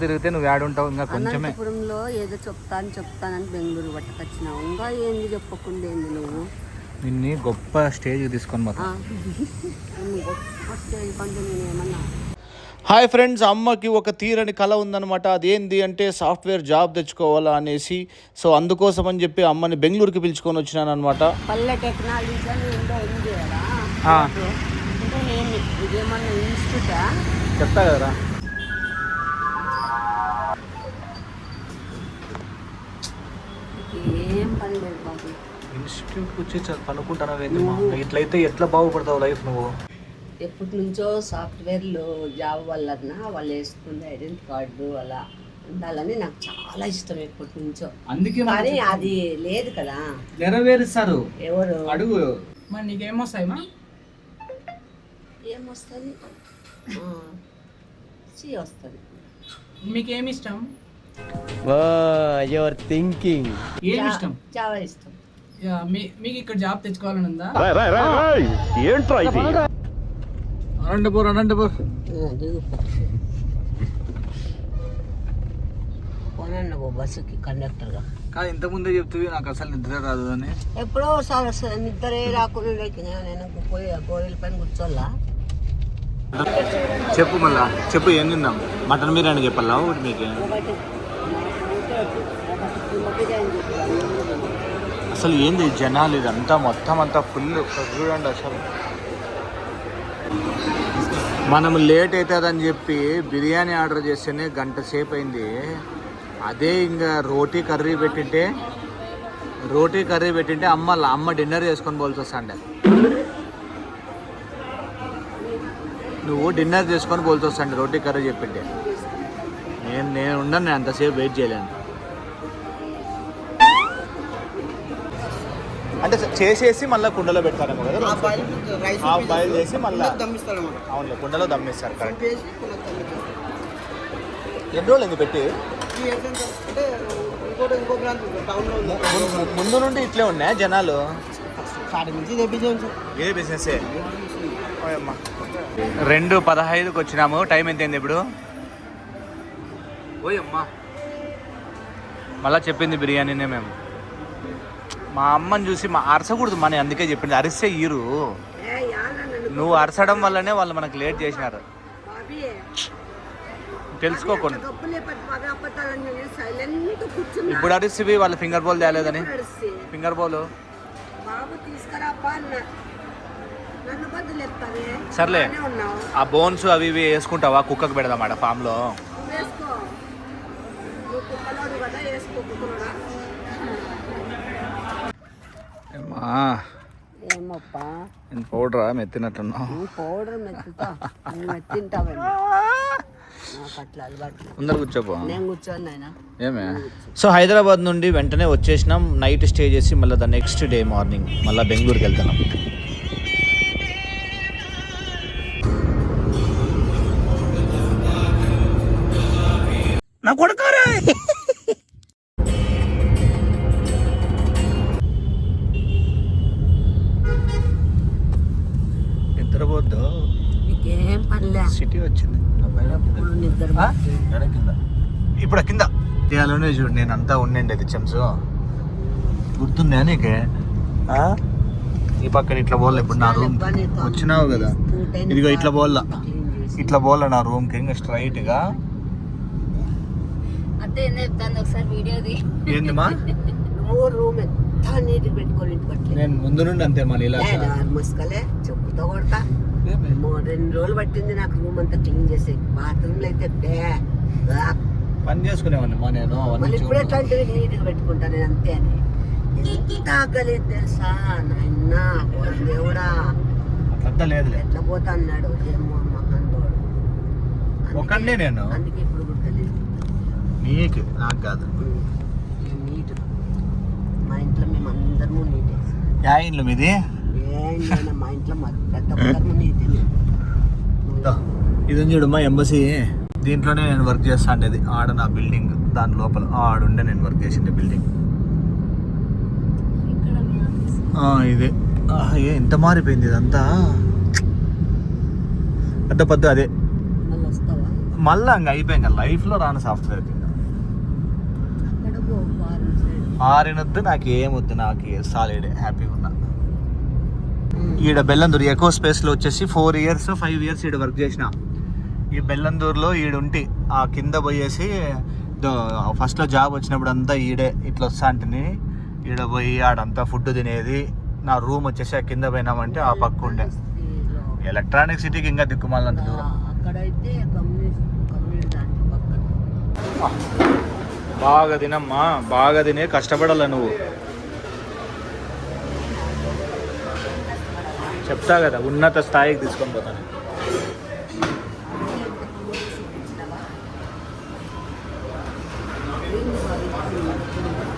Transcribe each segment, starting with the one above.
తిరిగితే నువ్వు యాడుంటావు ఇంకా కొంచెమే. అనంతపురంలో ఏదో చెప్తానని బెంగళూరు పట్టుకొచ్చినావు. ఇంకా ఏంది చెప్పకుండా ఏంది నువ్వు? నిన్ను గొప్ప స్టేజ్కి తీసుకొని పోతా. గొప్ప స్టేజ్ కంటే నేను ఏమన్నా. హాయ్ ఫ్రెండ్స్, అమ్మకి ఒక తీరని కళ ఉందన్నమాట. అదేంటి అంటే సాఫ్ట్వేర్ జాబ్ తెచ్చుకోవాలా అనేసి. సో అందుకోసం అని చెప్పి అమ్మని బెంగళూరుకి పిలుచుకొని వచ్చినాను అనమాట. పల్లె టెక్నాలజీ అని ఏందో ఉంది కదా, అంటే నేను ఇదేమన్నా ఇన్స్టిట్యూటా? చెప్తా కదరా. ఏం పని లేదు బాబు. ఇన్స్టిట్యూట్కి వచ్చి పనుకుంటానవేందమ్మా? ఇట్లయితే ఎట్లా బాగుపడతావు లైఫ్ నువ్వు? ఎప్పటి నుంచో సాఫ్ట్వేర్లో జాబ్ వల్లన్నా వాళ్ళు వేసుకునే ఐడెంటిటీ కార్డు అలా ఉండాలని నాకు చాలా ఇష్టం ఎప్పటి నుంచో. అందుకే కానీ అది లేదు కదా. నెరవేరుస్తారు ఎవరు అడుగు. మరి నీకేమొస్తాయమ్మా? ఏమొస్తుంది? వస్తుంది. మీకేమి ఇష్టం? Your thinking. ఏమి ఇష్టం? చాలా ఇష్టం. మీకు ఇక్కడ జాబ్ తెచ్చుకోవాలని ఉందా? అనంతపూర్ పోనండి బస్సుకి కండక్టర్గా. కానీ ఇంతకుముందే చెప్తుంది నాకు అసలు నిద్ర రాదు అని. ఎప్పుడో ఒకసారి నిద్రే రాకుండా నేను పోయి గోరీల పైన కూర్చోాలా. చెప్పు మళ్ళా చెప్పు, ఏం తిందాం? మటన్ బిర్యానీ చెప్పాలా మీకు? అసలు ఏంది జనాలు ఇదంతా మొత్తం అంతా ఫుల్ చూడండి. అసలు మనం లేట్ అవుతుందని చెప్పి బిర్యానీ ఆర్డర్ చేస్తేనే గంట సేపు అయింది. అదే ఇంకా రోటీ కర్రీ పెట్టింటే అమ్మ డిన్నర్ చేసుకొని పోల్సి వస్తాండే. నువ్వు డిన్నర్ చేసుకొని పోల్సి వస్తాండే రోటీ కర్రీ చెప్పింటే. నేను ఉండను, నేను అంతసేపు వెయిట్ చేయలేను. అంటే చేసేసి మళ్ళీ కుండలో పెడతారేమో కదా, బాయిల్ చేసి మళ్ళీ. అవునులే, కుండలో దమ్మిస్తారు. కరెక్ట్. ఎన్ని రోజులు ఎందుకు పెట్టి? ముందు నుండి ఇట్లే ఉన్నాయా జనాలు? ఏ బిజినెస్? 2:15కి వచ్చినాము. టైం ఎంత అయింది ఇప్పుడు? ఓయమ్మా, మళ్ళా చెప్పింది బిర్యానీనే. మేము మా అమ్మని చూసి అరసకూడదు మన, అందుకే చెప్పింది. అరిస్తే ఈరు. నువ్వు అరసడం వల్లనే వాళ్ళు మనకు లేట్ చేసినారు. తెలుసుకోకుండా ఇప్పుడు అరిసివి వాళ్ళ ఫింగర్ బౌల్ తేలేదని. ఫింగర్ బౌల్ సర్లే, ఆ బోన్స్ అవి ఇవి వేసుకుంటావా? కుక్కకు పెడదామాట ఫామ్లో. పౌడరా మెత్తినట్టున్నావు? పౌడర్ మెత్తింటావు. అందరు కూర్చోపో. నేను కూర్చోను ఆయన. ఏమే? సో హైదరాబాద్ నుండి వెంటనే వచ్చేసినాం. నైట్ స్టే చేసి మళ్ళీ ద నెక్స్ట్ డే మార్నింగ్ మళ్ళీ బెంగళూరుకి వెళ్తున్నాం. నా కొడుకారా నిద్రపోద్దు. నీకేం పనిలే. సిటీ వచ్చింది ఇప్పుడు కింద ఇలానే చూడు. నేను అంతా ఉండండి అది చెంచు గుర్తుందా నీకే? ఈ పక్కన ఇట్లా పోలే. ఇప్పుడు నా రూమ్ వచ్చినావు కదా, ఇదిగో ఇట్లా పోలా నా రూమ్కి ఇంకా స్ట్రైట్ గా. ఏందిమా రూమ్ ఎంత నీట్ పెట్టుకొని నేను ముందు నుండి అంతే మా నీలా ముసుకలే చెప్పుతో కొడతా. 2 రోజులు పట్టింది నాకు రూమ్ అంతా క్లీన్ చేసి. బాత్రూమ్లో అయితే పని చేసుకునేవాడిని మా నేను. ఇప్పుడు ఎట్లాంటివి నీట్గా పెట్టుకుంటా నేను అంతే అని. ఎంత ఆకలేదు తెలుసా నాయన, దేవుడా. అట్లంతా లేదు, ఎట్లా పోతా అన్నాడు ఏమో మహాంతోడు. ఒకనే నేను. అందుకే ఇప్పుడు గుర్తలేదు నీకు, నాకు కాదు. నీట్ మా ఇంట్లో మేము అందరము నీటే. యా ఇంట్లో మీది? మా ఇంట్లో పెద్ద నీట్. ఇది చూడు మా ఎంబసీ. దీంట్లోనే నేను వర్క్ చేస్తా అంటే ఆడ నా బిల్డింగ్ దాని లోపల ఆడుండే నేను వర్క్ చేసిండే బిల్డింగ్ ఇదే. ఎంత మారిపోయింది ఇదంతా. పెద్ద అదే మళ్ళీ ఇంకా అయిపోయింది, లైఫ్లో రాను సాఫ్ట్వేర్కి. అక్కడ పో, ఫారెన్ సైడ్. ఆరినొద్దు, నాకు ఏమొద్దు, నాకు సాలిడ్ హ్యాపీగా ఉన్నా. ఈడ బెల్లందూరు ఎకో స్పేస్లో వచ్చేసి 4 years 5 years ఈడ వర్క్ చేసిన. ఈ బెల్లందూరులో ఈడుంటి ఆ కింద పోయేసి ఫస్ట్లో జాబ్ వచ్చినప్పుడు అంతా ఈడే ఇట్లా వస్తా అంటే ఈడ పోయి ఆడంతా ఫుడ్ తినేది. నా రూమ్ వచ్చేసి ఆ కింద పోయినామంటే ఆ పక్క ఉండే. ఎలక్ట్రానిక్ సిటీకి ఇంకా దిక్కుమాలంత దూరం. అక్కడైతే కమ్యూనిటీ దాంట్లో పక్కన. బాగా తినమ్మా, బాగా తినే కష్టపడాల నువ్వు. చెప్తా కదా ఉన్నత స్థాయికి తీసుకొని పోతాను.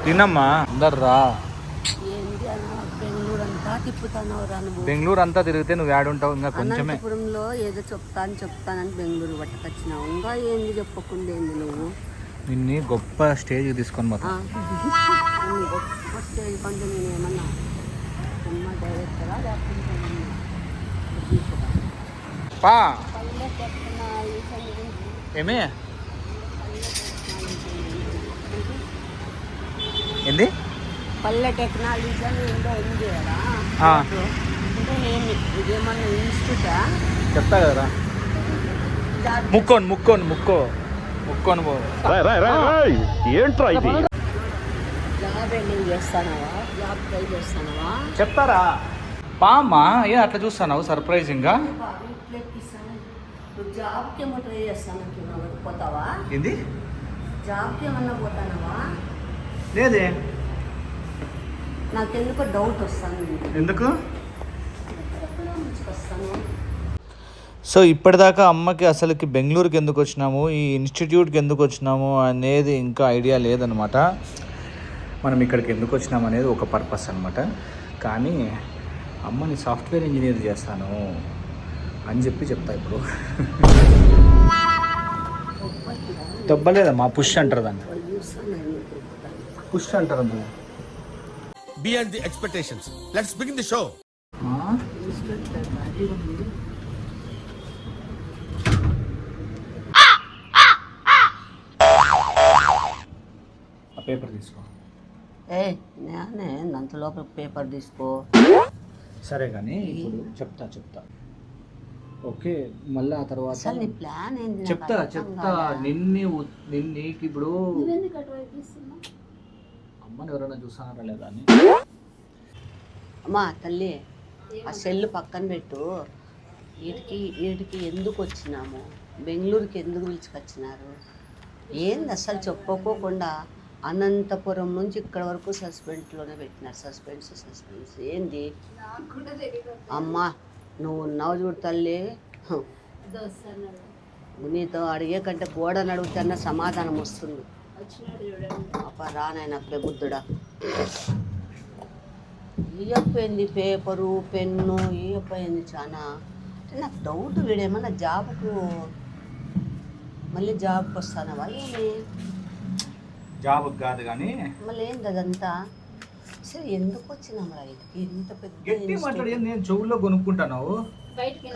తినమ్మా, అందర్రా. ఏంటి అన్న, బెంగళూరు అంతా తిప్పుతావు రా నువ్వు. బెంగళూరు అంతా తిరిగితే నువ్వు యాడుంటావు, ఇంకా కొంచెమే. అనంతపురంలో ఏదో చెప్తానని బెంగళూరు పట్టుకొచ్చినావు. ఇంకా ఏంది చెప్పకుండా ఏంది నువ్వు? నిన్ను గొప్ప స్టేజ్కి తీసుకొని పోతా. గొప్ప స్టేజ్ కంటే నేను ఏమన్నా సినిమా డైరెక్టరా లేకపోతే పా పల్లె టెక్నాలజీ ఏమే ఏంది పల్లె టెక్నాలజీ అని ఏంటో ఉంది కదా, అంటే ఏమి ఇదేమన్నా ఇన్స్టిట్యూటా? చెప్తా కదరా. ముక్కోని పో. జాబ్ ఎండింగ్ చేస్తానవా? జాబ్ ట్రై చేస్తానవా? చెప్తారా పా అమ్మా, ఏ అట్లా చూస్తావు సర్ప్రైజింగ్గా? నువ్వు జాబ్కి ఏమో ట్రై చేస్తానంటున్నావు, పోతావా? ఏంది జాబ్కి ఏమన్నా పోతానవా? లేదే. నాకెందుకో డౌట్ వస్తాను. ఎందుకు? వస్తాను. సో ఇప్పటిదాకా అమ్మకి అసలుకి బెంగళూరుకి ఎందుకు వచ్చినాము, ఈ ఇన్స్టిట్యూట్కి ఎందుకు వచ్చినాము అనేది ఇంకా ఐడియా లేదనమాట. మనం ఇక్కడికి ఎందుకు వచ్చినాము అనేది ఒక పర్పస్ అనమాట. కానీ అమ్మని సాఫ్ట్వేర్ ఇంజనీర్ చేస్తాను అని చెప్తా ఇప్పుడు. దెబ్బలేదమ్మా, పుష్ అంటారు దాన్ని, పుష్ అంటారు అమ్మా. Beyond the expectations. Let's begin the show. ఆ పేపర్ తీసుకో. నేనే అంత లోపల పేపర్ తీసుకో. సరే కానీ ఇప్పుడు చెప్తా. ఓకే, మళ్ళీ ఆ తర్వాత అసలు నీ ప్లాన్ ఏంటి? చెప్తా. నీకు ఇప్పుడు అమ్మని ఎవరైనా చూసారా లేదా అని. అమ్మా తల్లి, ఆ సెల్ పక్కన పెట్టు. వీటికి ఎందుకు వచ్చినాము, బెంగళూరుకి ఎందుకు పిలుచుకొచ్చినారు, ఏంది అసలు చెప్పుకోకుండా అనంతపురం నుంచి ఇక్కడ వరకు సస్పెన్స్లోనే పెట్టినారు. సస్పెన్స్ ఏంది అమ్మా? నువ్వు ఉన్నావు చూడు తల్లి, నీతో అడిగే కంటే గోడని అడుగుతున్న సమాధానం వస్తుంది. అప్ప రానాయన బుద్ధుడా. ఇయ్యపోయింది పేపరు పెన్ను, ఇయ్యపోయింది చాలా. నాకు డౌట్, వీడేమన్నా మళ్ళీ జాబ్కి వస్తానవా ఏమి? జాబ్ కాదు కానీ మళ్ళీ ఏంది అదంతా? సరే ఎందుకు వచ్చినాం రా ఇటుకి? ఇంత పెద్ద నేను చెవుల్లో కొనుక్కుంటాను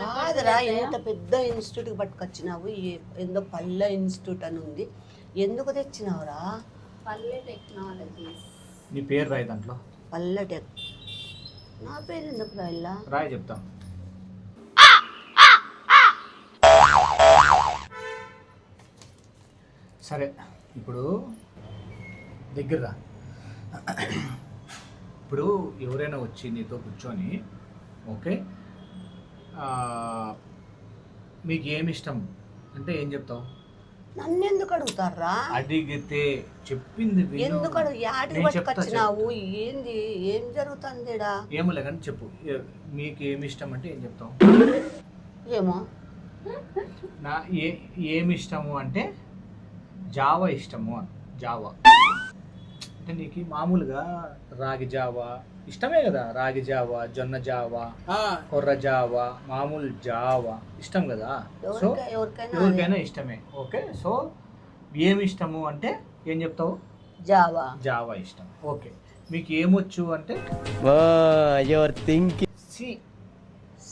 కాదురా, ఇంత పెద్ద ఇన్స్టిట్యూట్కి పట్టుకొచ్చినావు. ఏందో పల్లె ఇన్స్టిట్యూట్ అని ఉంది, ఎందుకు తెచ్చినావురా? పల్లె టెక్నాలజీస్. నీ పేరు రాయి దాంట్లో. పల్లె టెక్, నా పేరు ఎందుకు రాయిల్లా? రాయి చెప్తాం. సరే ఇప్పుడు దగ్గర రా. ఇప్పుడు ఎవరైనా వచ్చి నీతో కూర్చొని ఓకే మీకు ఏమి ఇష్టం అంటే ఏం చెప్తావు? నన్ను ఎందుకు అడుగుతారా? అడిగితే చెప్పింది ఎందుకు యాడికి పట్టుకొచ్చినావు? ఏంది, ఏం జరుగుతుంది? ఏమో లేదని చెప్పు. మీకు ఏమి ఇష్టం అంటే ఏం చెప్తావు? ఏమో ఏమి ఇష్టము అంటే జావా ఇష్టము. జావా అంటే నీకు మామూలుగా రాగి జావా ఇష్టమే కదా. రాగి జావా, జొన్న జావా, కొర్ర జావా, మామూలు జావా ఇష్టం కదా. సో ఎవరికైనా ఇష్టమే. ఓకే, సో ఏమి ఇష్టము అంటే ఏం చెప్తావు? జావా ఇష్టం. ఓకే, మీకు ఏమొచ్చు అంటే You're thinking.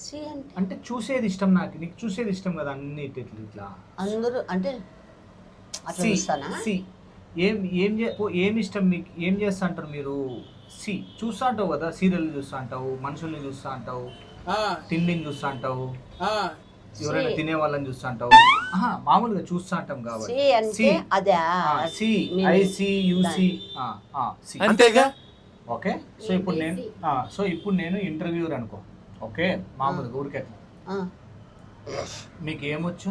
సి సి అంటే అంటే చూసేది ఇష్టం నాకు, నీకు చూసేది ఇష్టం కదా అన్ని ఇట్లా. అందరూ అంటే అట్లా చూస్తానా? సి ఏం ఇష్టం మీకు, ఏం చేస్తా అంటారు మీరు? సి చూస్తా అంటావు కదా, సీరియల్ చూస్తా అంటావు, మనుషుల్ని చూస్తా అంటావు, తిండిని చూస్తా అంటావు, ఎవరైనా తినే వాళ్ళని చూస్తా అంటావు. మామూలుగా చూస్తా అంటాం కాబట్టి సి అంటే అదే సి ICUC అంతేగా. ఓకే. సో ఇప్పుడు నేను ఇంటర్వ్యూర్ అనుకో. ఓకే, మామూలుగా ఊరికే మీకు ఏమొచ్చు?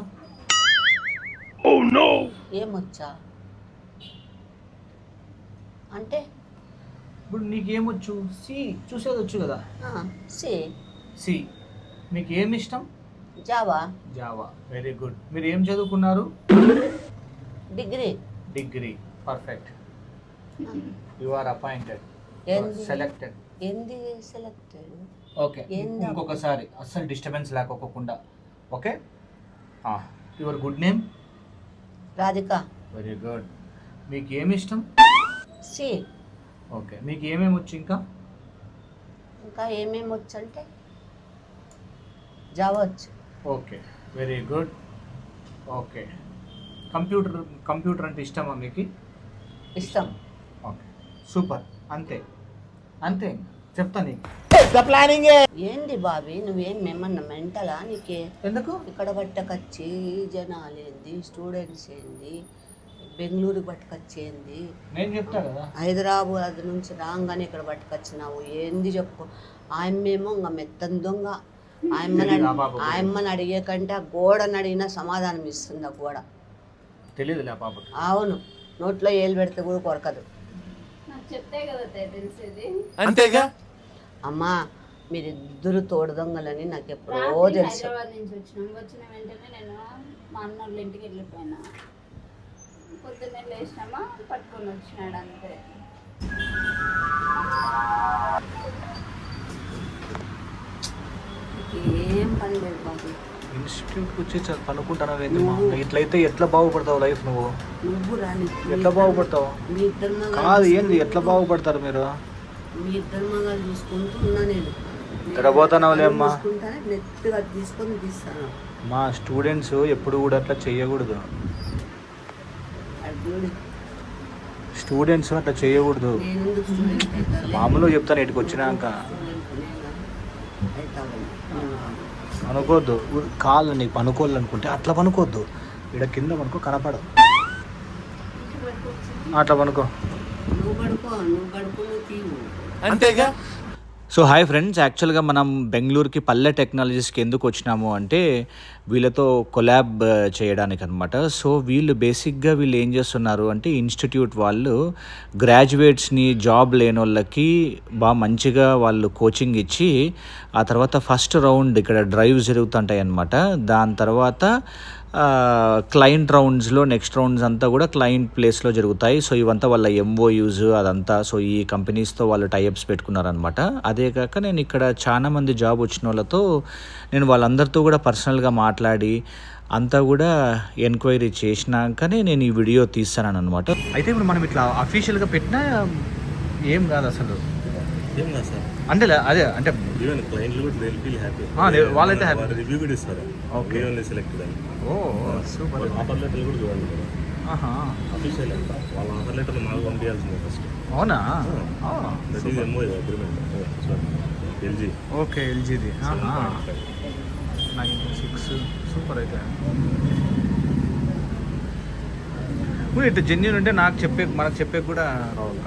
ఏమొచ్చా అంటే ఇప్పుడు నీకేమొచ్చు? సి చూసేది వచ్చు కదా. సి మీకు ఏమి ఇష్టం? జావా. Very good. మీరు ఏం చదువుకున్నారు? Degree. Perfect. You are appointed, selected. ఏంది సెలెక్టెడ్? ఓకే, ఇంకొకసారి అస్సలు డిస్టర్బెన్స్ లేకోకుండా. Okay. Your good name? Radhika. Very good. మీకు ఏమి ఇష్టం? సి. ఓకే, మీకు ఏమేమి వచ్చు? ఇంకా ఏమేమి వచ్చు అంటే జావా వచ్చు. Okay, very good. Okay, computer అంటే ఇష్టమా మీకు? ఇష్టం. Okay, super. అంతే చెప్తా నీకు. ఏంది బాబీ, నువ్వేం ఏమన్నా మెంటలా నీకే? ఎందుకు ఇక్కడ పట్టకొచ్చి జనాలు ఏంది, స్టూడెంట్స్ ఏంది, బెంగళూరు పట్టుకొచ్చేంది, నేను చెప్తా కదా, హైదరాబాద్ నుంచి రాగానే ఇక్కడ పట్టుకొచ్చినావు ఏంది చెప్పు. ఆయమ్మేమో ఇంకా మెత్తని దొంగ. ఆయమ్మని అడిగే కంటే ఆ గోడని అడిగినా సమాధానం ఇస్తుంది. ఆ గోడ తెలియదులే పాపకి. అవును, నోట్లో ఏలు పెడితే కూడా కొరకదు. నాకు చెప్తే కదా తెలిసేది. అంతేగా. అమ్మా మీరిద్దరు తోడు దొంగలని నాకు ఎప్పుడో తెలుసు. హైదరాబాద్ నుంచి వచ్చిన వెంటనే నేను మా అన్న వాళ్ళ ఇంటికి వెళ్ళిపోయినా. పొద్దున్నే లేచినామా పట్టుకొని వచ్చినాడు అంతే. ఏం పని లేదు బాబు. ఇన్స్టిట్యూట్కి వచ్చి పనుకుంటానవేందమ్మా? ఇట్లయితే ఎట్లా బాగుపడతావు లైఫ్? నువ్వు రాని ఎట్లా బాగుపడతావు? మీ ఇద్దరు కాదు, ఏంది ఎట్లా బాగుపడతారు మీరు? మీ ఇద్దరు మగాలు చూసుకుంటున్నా నేను. తిరగబోతానవులే అమ్మా. చూసుకుంటానే నెత్తిగా తీసుకొని తీస్తాను. మా స్టూడెంట్స్ ఎప్పుడు కూడా అట్లా చేయకూడదు. స్టూడెంట్స్ అట్లా చేయకూడదు. నేను ఎందుకు స్టూడెంట్ అవుతాను? మామూలుగా చెప్తాను, ఇటుకు వచ్చినాక అనుకోవద్దు. కాళ్ళు నీకు పనుకోవాలనుకుంటే అట్లా పనుకోవద్దు. ఇక్కడ కింద పనుకో, కనపడవు. అట్లా పనుకో. నువ్వు పడుకో నువ్వు తీవు. అంతేగా. సో హాయ్ ఫ్రెండ్స్, యాక్చువల్గా మనం బెంగళూరుకి పల్లె టెక్నాలజీస్కి ఎందుకు వచ్చినాము అంటే వీళ్ళతో కొలాబ్ చేయడానికి అనమాట. సో వీళ్ళు ఏం చేస్తున్నారు అంటే ఇన్స్టిట్యూట్ వాళ్ళు గ్రాడ్యుయేట్స్ని, జాబ్ లేని వాళ్ళకి బాగా మంచిగా వాళ్ళు కోచింగ్ ఇచ్చి ఆ తర్వాత ఫస్ట్ రౌండ్ ఇక్కడ డ్రైవ్స్ జరుగుతుంటాయి అన్నమాట. దాని తర్వాత క్లయింట్ రౌండ్స్లో నెక్స్ట్ రౌండ్స్ అంతా కూడా క్లయింట్ ప్లేస్లో జరుగుతాయి. సో ఇవంతా వాళ్ళ MOUs అదంతా. సో ఈ కంపెనీస్తో వాళ్ళు టైఅప్స్ పెట్టుకున్నారనమాట. అదే కాక నేను ఇక్కడ చాలా మంది జాబ్ వచ్చిన వాళ్ళతో నేను వాళ్ళందరితో కూడా పర్సనల్గా మాట్లాడి అంతా కూడా ఎంక్వైరీ చేసినాకనే నేను ఈ వీడియో తీస్తాను అనమాట. అయితే ఇప్పుడు మనం ఇట్లా అఫీషియల్గా పెట్టినా ఏం కాదు అసలు. ఏం కాదు సార్. అంటే అదే అంటే ఈవెన్ క్లయింట్లు కూడా దే విల్ ఫీల్ హ్యాపీ. వాళ్ళైతే హ్యాపీ. రివ్యూ కూడా ఇస్తారు. ఓకే, ఓన్లీ సెలెక్టెడ్ అని. ఓ సూపర్. ఆఫర్ లెటర్ కూడా చూడండి మీరు. అఫీషియల్ అంట. వాళ్ళ ఆఫర్ లెటర్ మాకు పంపించాల్సిందే ఫస్ట్. అవునా? That is MOU agreement. LG. Okay, LGది 96. సూపర్. అయితే ఇప్పుడు ఇట్లా జెన్యూన్ ఉంటే మనకు చెప్పే కూడా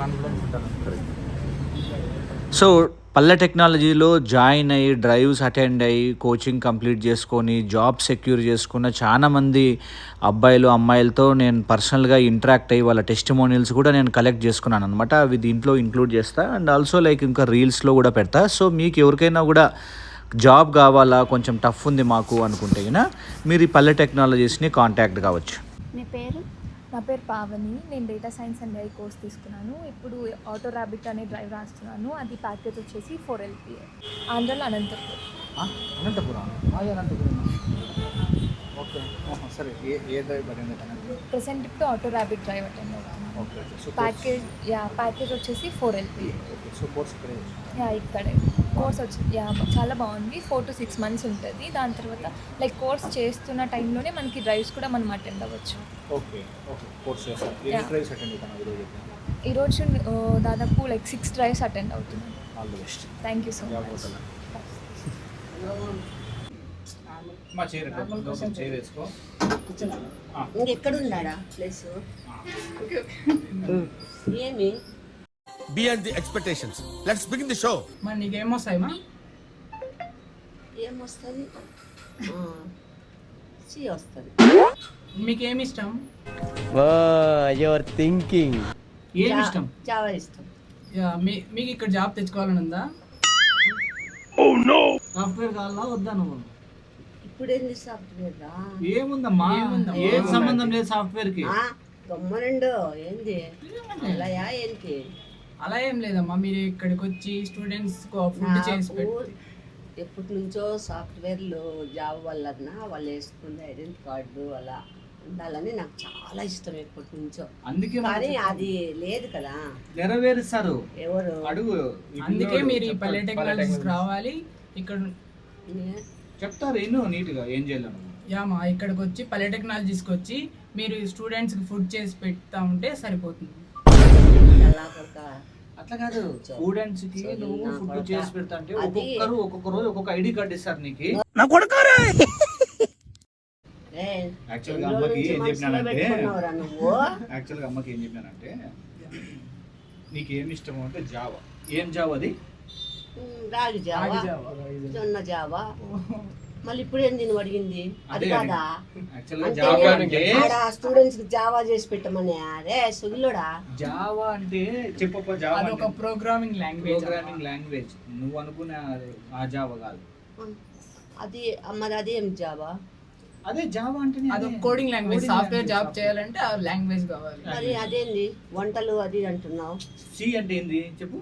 కాన్ఫిడెన్స్ ఉంటారు. సో పల్లె టెక్నాలజీలో జాయిన్ అయ్యి డ్రైవ్స్ అటెండ్ అయ్యి కోచింగ్ కంప్లీట్ చేసుకొని జాబ్ సెక్యూర్ చేసుకున్న చాలామంది అబ్బాయిలు అమ్మాయిలతో నేను పర్సనల్గా ఇంటరాక్ట్ అయ్యి వాళ్ళ టెస్టిమోనియల్స్ కూడా నేను కలెక్ట్ చేసుకున్నాను అనమాట. అవి దీంట్లో ఇంక్లూడ్ చేస్తా అండ్ ఆల్సో ఇంకా రీల్స్లో కూడా పెడతా. సో మీకు ఎవరికైనా కూడా జాబ్ కావాలా, కొంచెం టఫ్ ఉంది మాకు అనుకుంటే మీరు ఈ పల్లె టెక్నాలజీస్ని కాంటాక్ట్ కావచ్చు. మీ పేరు? నా పేరు పావని. నేను data science and AI course తీసుకున్నాను. ఇప్పుడు ఆటో ర్యాబిట్ అనే డ్రైవ్ రాస్తున్నాను. అది ప్యాకేజ్ వచ్చేసి 4 LPA. ఆంధ్రలో అనంతపురం. ఓకే, సరే. ఏ డ్రైవ్ ప్రెసెంట్ ఇప్పుడు ఆటో ర్యాబిట్ డ్రైవ్ అటెండ్ అవుతాను. ప్యాకేజ్ వచ్చేసి 4 LPA. సో కోర్స్ ఇక్కడే కోర్స్ వచ్చి చాలా బాగుంది. 4 to 6 months ఉంటుంది. దాని తర్వాత లైక్ కోర్స్ చేస్తున్న టైంలోనే మనకి డ్రైవ్స్ కూడా మనం అటెండ్ అవ్వచ్చు. ఓకే ఓకే కోర్స్ చేస్తాను. Yeah. డ్రైవ్స్ అటెండ్ అవుతాను ఈరోజు దాదాపు లైక్ 6 drives అటెండ్ అవుతున్నాను. All the best. Thank you so much. మా చైర్ చైర్ వేసుకో. ఇంకెక్కడున్నాడా ప్లేస్ ఏమి Beyond the expectations. Let's begin the show. మరి నీకేమొస్తాయి మా? ఏమొస్తుంది సి వస్తుంది. మీకేమి ఇష్టం? You're thinking. ఏమి ఇష్టం? జావా ఇష్టం. మీకు ఇక్కడ జాబ్ తెచ్చుకోవాలని ఉందా? సాఫ్ట్వేర్ కావాలా వద్దా నువ్వు? ఇప్పుడు ఏంది సాఫ్ట్వేర్ రా ఏముందమ్మా? ఏం సంబంధం లేదు సాఫ్ట్వేర్ కి. గమ్మనుండు ఏంది అలా ఏంటి అలా ఏం లేదమ్మా, మీరు ఇక్కడికి వచ్చి స్టూడెంట్స్ ఫుడ్ చేసి పెట్టి ఎప్పటి నుంచో సాఫ్ట్వేర్లు జాబ్ వల్లన్నా వాళ్ళు వేసుకునే ఐడెంటిటీ కార్డు అలా ఉండాలని నాకు చాలా ఇష్టం ఎప్పటి నుంచో. అందుకే కానీ అది లేదు కదా. నెరవేరుస్తారు ఎవరు అడుగు. అందుకే మీరు ఈ పల్లె టెక్నాలజీస్కి రావాలి. ఇక్కడ చెప్తారు ఎన్నో నీట్గా ఏం చేయాలను. యామా ఇక్కడికి వచ్చి పల్లె టెక్నాలజీస్కి వచ్చి మీరు స్టూడెంట్స్కి ఫుడ్ చేసి పెడతా ఉంటే సరిపోతుంది. అలా ఒక అట్లా కాదు, స్టూడెంట్స్ కి నువ్వు ఫుడ్ చేసి పెడతా అంటే ఒక్కొక్కరు ఒక్కొక్క రోజు ఒక్కొక్క ఐడి కార్డు ఇస్తారు నీకు. యాక్చువల్గా అమ్మకి ఏం చెప్పినానంటే నీకు ఏమి ఇష్టం అంటే జావా. ఏం జావా అది? రాగి జావా, జొన్న జావా. మళ్ళీ ఇప్పుడు ఏంది నువ్వు అడిగింది? అది కాదా స్టూడెంట్స్ కి జావా చేసి పెట్టమని? అరే సుగిలోడా జావా అంటే చెప్పప్ప. జావా ఒక ప్రోగ్రామింగ్ లాంగ్వేజ్. నువ్వు అనుకునే ఆ జావా కాదు అది. మరి అదేం జావా? అదే జావా అంటే అది కోడింగ్ లాంగ్వేజ్. సాఫ్ట్వేర్ జాబ్ చేయాలంటే ఆ లాంగ్వేజ్ కావాలి. మరి అదేంది వంటలు అది అంటున్నావు? సి అంటే ఏంది చెప్పు.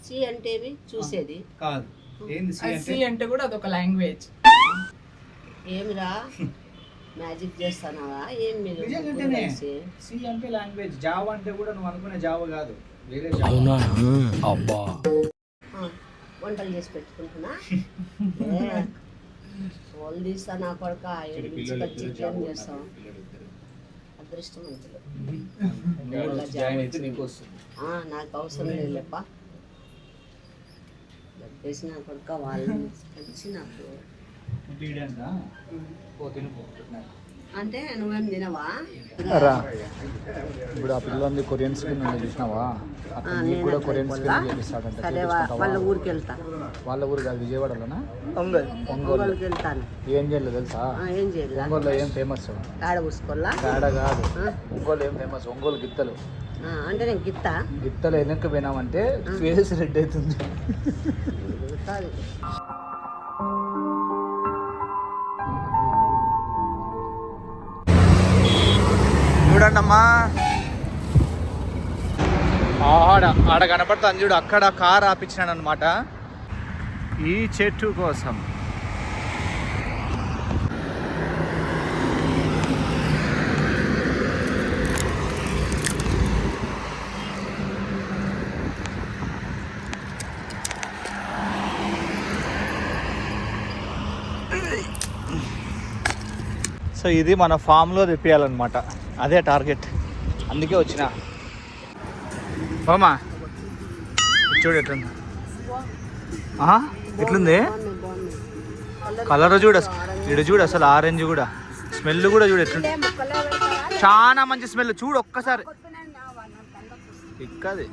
సి అంటే చూసేది కాదు. ఏంది సి అంటే కూడా అదొక లాంగ్వేజ్. ఏమిరా మ్యాజిక్ చేస్తానావా ఏం మీరు? సి అంటే లాంగ్వేజ్. జావా అంటే కూడా నువ్వు అనుకునే జావా కాదు, వేరే అబ్బా వంటలు చేసి పెట్టుకుంటున్నా. వాళ్ళు తీస్తా నా కొడుక చికెన్ చేస్తాం. అదృష్టవంతులు. నాకు అవసరం లేదులేప్ప. చెప్పేసి నా కొడుక వాళ్ళు కలిసి నాకు అంటే నువ్వేం తినవా? ఇప్పుడు ఆ పిల్లలు కొరియన్ స్కిన్ చూసినావా? కూడా కొరియన్ స్కిన్ చేపిస్తాడంట. వాళ్ళ ఊరికి వెళ్తా. వాళ్ళ ఊరు కాదు, విజయవాడలోనా? ఒంగోలుకి వెళ్తాను. ఏం చేయలేదు తెలుసా? ఏం చేయలేదు. ఒంగోలులో ఏం ఫేమస్? కాడ పూసుకోవాలా? కాడ కాదు, ఒంగోలు ఏం ఫేమస్? ఒంగోలు గిత్తలు. అంటే నేను గిత్తలు వెనక్కి పోయినామంటే ఫేస్ రెడ్ అవుతుంది. చూడండి అమ్మా, ఆడ కనపడుతుంది చూడు, అక్కడ కార్ ఆపించినాడు అనమాట ఈ చెట్టు కోసం. సో ఇది మన ఫామ్లో తెప్పియాలన్నమాట, అదే టార్గెట్. అందుకే వచ్చిన. బామా చూడు ఎట్లుంది, ఎట్లుంది కలర్ చూడు. ఇడు చూడు అసలు ఆరెంజ్ కూడా, స్మెల్ కూడా చూడు ఎట్లుంది. చాలా మంచి స్మెల్ చూడు ఒక్కసారి. ఇక్కది